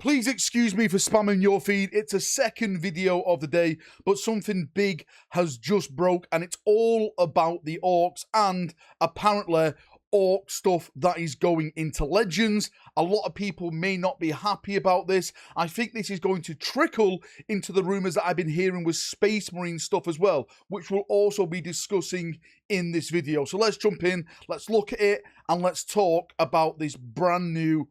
Please excuse me for spamming your feed. It's a second video of the day, but something big has just broke, and it's all about the orcs and apparently orc stuff that is going into Legends. A lot of people may not be happy about this. I think this is going to trickle into the rumours that I've been hearing with Space Marine stuff as well, which we'll also be discussing in this video. So let's jump in, let's look at it, and let's talk about this brand new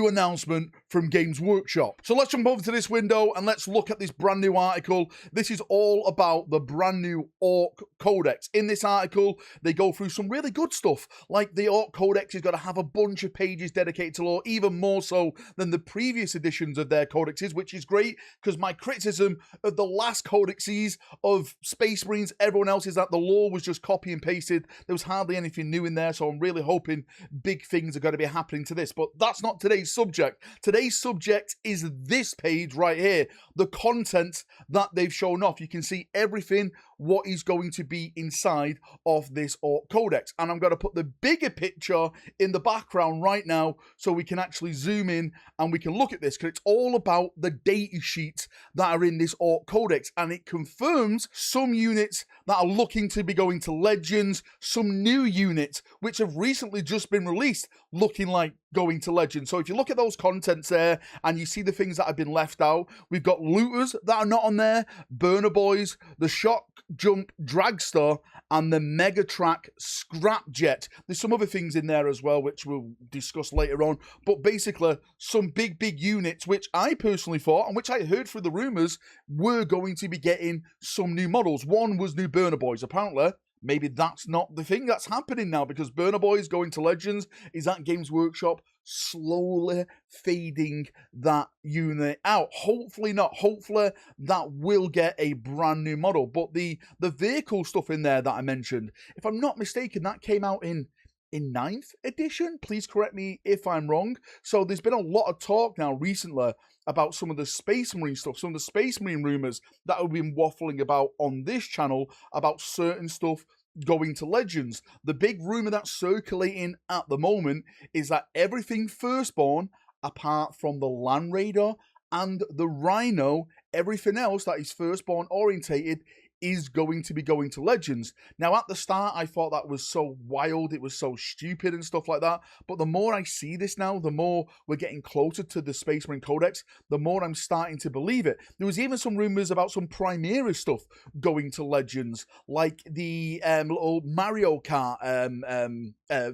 announcement from Games Workshop. So let's jump over to this window and let's look at this brand new article. This is all about the brand new Orc Codex. In this article, they go through some really good stuff, like the Orc Codex is going to have a bunch of pages dedicated to lore, even more so than the previous editions of their codexes, which is great, because my criticism of the last codexes of Space Marines, everyone else, is that the lore was just copy and pasted. There was hardly anything new in there, so I'm really hoping big things are going to be happening to this. But that's not today's subject. Today's subject is this page right here, the content that they've shown off. You can see everything, what is going to be inside of this Orc Codex. And I'm going to put the bigger picture in the background right now so we can actually zoom in and we can look at this, because it's all about the data sheets that are in this Orc Codex, and it confirms some units that are looking to be going to Legends, some new units which have recently just been released looking like going to Legends. So if you look at those contents there and you see the things that have been left out, we've got looters that are not on there, burner boys, the shock jump dragster, and the Megatrack scrapjet. There's some other things in there as well which we'll discuss later on, but basically some big units which I personally thought, and which I heard through the rumours, were going to be getting some new models. One was new burner boys. Apparently maybe that's not the thing that's happening now, because Burner Boys going to Legends is that Games Workshop slowly fading that unit out. Hopefully not. Hopefully that will get a brand new model. But the vehicle stuff in there that I mentioned, if I'm not mistaken, that came out in 9th edition. Please correct me if I'm wrong. So there's been a lot of talk now recently about some of the Space Marine stuff, some of the Space Marine rumours that have been waffling about on this channel about certain stuff going to Legends. The big rumour that's circulating at the moment is that everything Firstborn, apart from the Land Raider and the Rhino, everything else that is Firstborn orientated is going to be going to Legends. Now, at the start, I thought that was so wild, it was so stupid and stuff like that, but the more I see this now, the more we're getting closer to the Space Marine Codex, the more I'm starting to believe it. There was even some rumours about some Primera stuff going to Legends, like the little Mario Kart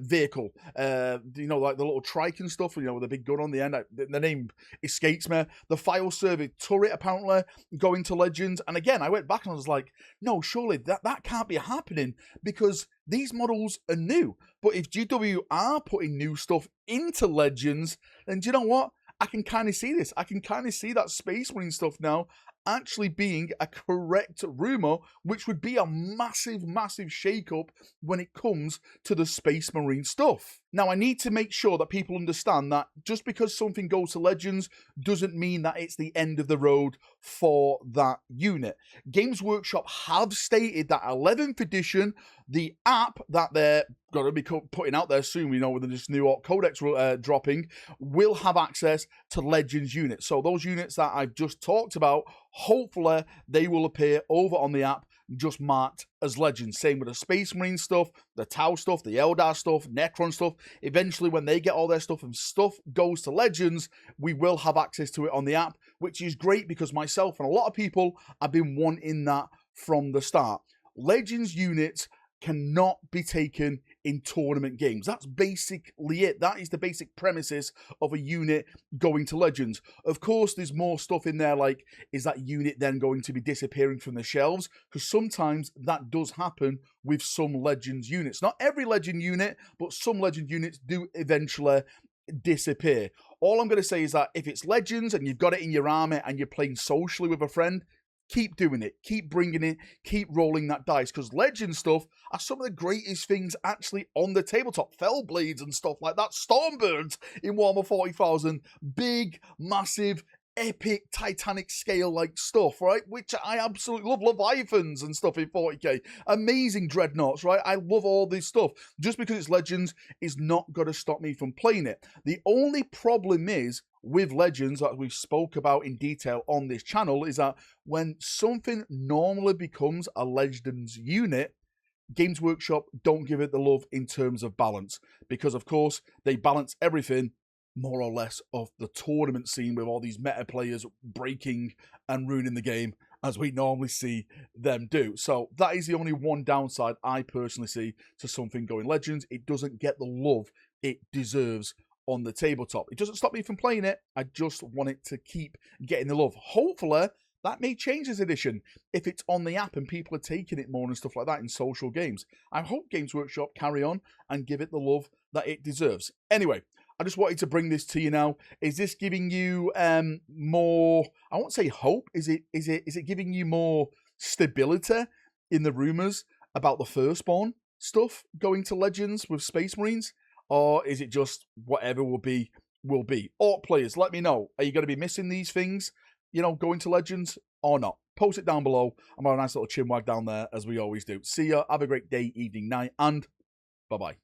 vehicle, you know, like the little Triton stuff, you know, with a big gun on the end. The name escapes me. The file server turret apparently going to Legends, and again, I went back and I was like, no, surely that can't be happening, because these models are new. But if GW are putting new stuff into Legends, then do you know what? I can kind of see this. I can kind of see that Space Marine stuff now actually being a correct rumour, which would be a massive shake-up when it comes to the Space Marine stuff. Now, I need to make sure that people understand that just because something goes to Legends doesn't mean that it's the end of the road for that unit. Games Workshop have stated that 11th edition, the app that they're going to be putting out there soon, you know, with this new Orc Codex dropping, will have access to Legends units. So those units that I've just talked about, hopefully they will appear over on the app just marked as Legends. Same with the Space Marine stuff, the Tau stuff, the Eldar stuff, Necron stuff. Eventually, when they get all their stuff and stuff goes to Legends, we will have access to it on the app, which is great, because myself and a lot of people have been wanting that from the start. Legends units cannot be taken in tournament games. That's basically it. That is the basic premises of a unit going to Legends. Of course, there's more stuff in there, like, is that unit then going to be disappearing from the shelves? Because sometimes that does happen with some Legends units. Not every Legend unit, but some Legend units do eventually disappear. All I'm going to say is that if it's Legends and you've got it in your army and you're playing socially with a friend, keep doing it, keep bringing it, keep rolling that dice, because Legend stuff are some of the greatest things actually on the tabletop. Fellblades and stuff like that, Stormbirds in Warhammer 40,000, big, massive, epic Titanic scale like stuff, right? Which I absolutely love. Leviathans and stuff in 40k. Amazing dreadnoughts, right? I love all this stuff. Just because it's Legends is not going to stop me from playing it. The only problem is with Legends that we spoke about in detail on this channel is that when something normally becomes a Legends unit, Games Workshop don't give it the love in terms of balance, because of course they balance everything more or less of the tournament scene with all these meta players breaking and ruining the game as we normally see them do. So that is the only one downside I personally see to something going Legends. It doesn't get the love it deserves on the tabletop. It doesn't stop me from playing it. I just want it to keep getting the love. Hopefully that may change this edition if it's on the app and people are taking it more and stuff like that in social games. I hope Games Workshop carry on and give it the love that it deserves. Anyway, I just wanted to bring this to you now. Is this giving you more, I won't say hope, is it giving you more stability in the rumours about the Firstborn stuff going to Legends with Space Marines? Or is it just whatever will be, will be? Orc players, let me know. Are you going to be missing these things, you know, going to Legends or not? Post it down below. I'm on a nice little chinwag down there, as we always do. See ya. Have a great day, evening, night, and bye-bye.